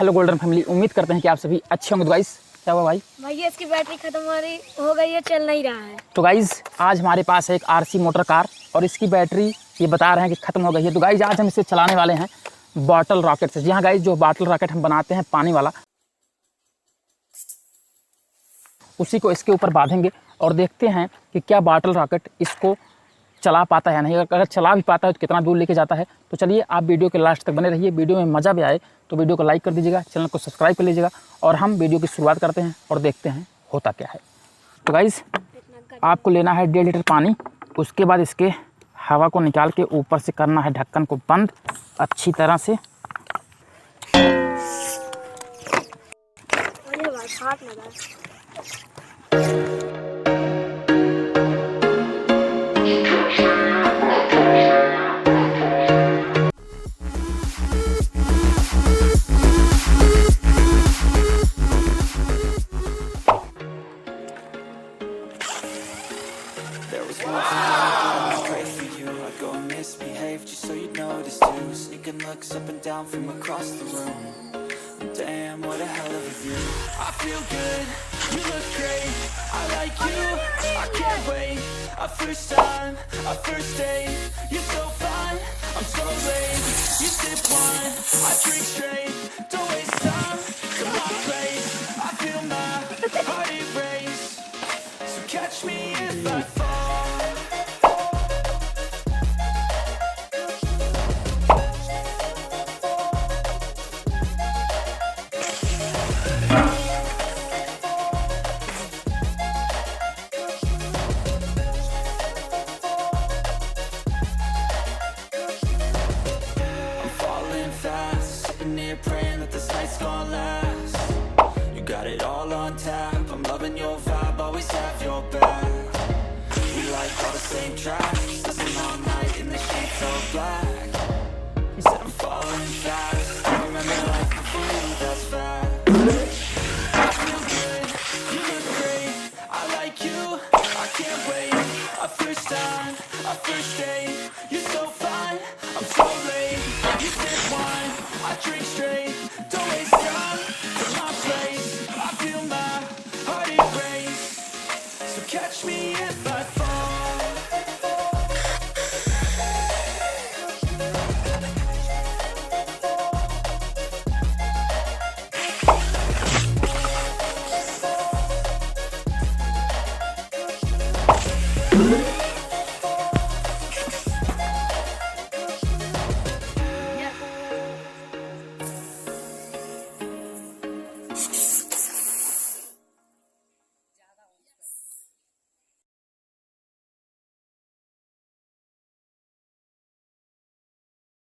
Hello golden family, उम्मीद करते हैं कि आप सभी अच्छे होंगे। तो गाइस क्या हुआ भाई? भैया इसकी बैटरी खत्म हो गई है, चल नहीं रहा है। तो गाइस आज हमारे पास है एक आरसी मोटर कार और इसकी बैटरी ये बता रहे हैं कि ख़त्म हो गई है। तो गाइस आज हम इसे चलाने वाले हैं बॉटल रॉकेट से। जी हाँ गाइस, जो बॉटल रॉकेट हम बनाते हैं पानी वाला, उसी को इसके ऊपर बांधेंगे और देखते हैं कि क्या बॉटल रॉकेट इसको चला पाता है या नहीं। अगर चला भी पाता है तो कितना दूर लेके जाता है। तो चलिए आप वीडियो के लास्ट तक बने रहिए। वीडियो में मज़ा भी आए तो वीडियो को लाइक कर दीजिएगा, चैनल को सब्सक्राइब कर लीजिएगा और हम वीडियो की शुरुआत करते हैं और देखते हैं होता क्या है। तो गाइस आपको लेना है 1.5 लीटर पानी। उसके बाद इसके हवा को निकाल के ऊपर से करना है ढक्कन को बंद अच्छी तरह से। There was once a time I was straight for you. I'd go and misbehave just so you'd notice too. Sneaking looks up and down from across the room. Damn, what a hell of a view. I feel good, you look great. I like you, I can't wait. A first time, a first date. You're so fine, I'm so late. You sip wine, I drink straight. Don't waste time, to my place. I feel my heart erase. So catch me if I fall. Sitting here praying that this night's gonna last. You got it all on tap, I'm loving your vibe, always have your back. We like all the same tracks, listen all night in the sheets all black. You said I'm falling fast, I remember life before you, that's fact. I feel good, you look great, I like you, I can't wait. A first time, a first date, you're so fine, I'm so late. You sip wine, I drink straight. Don't waste time to my place. I feel my heart erase. So catch me if I fall.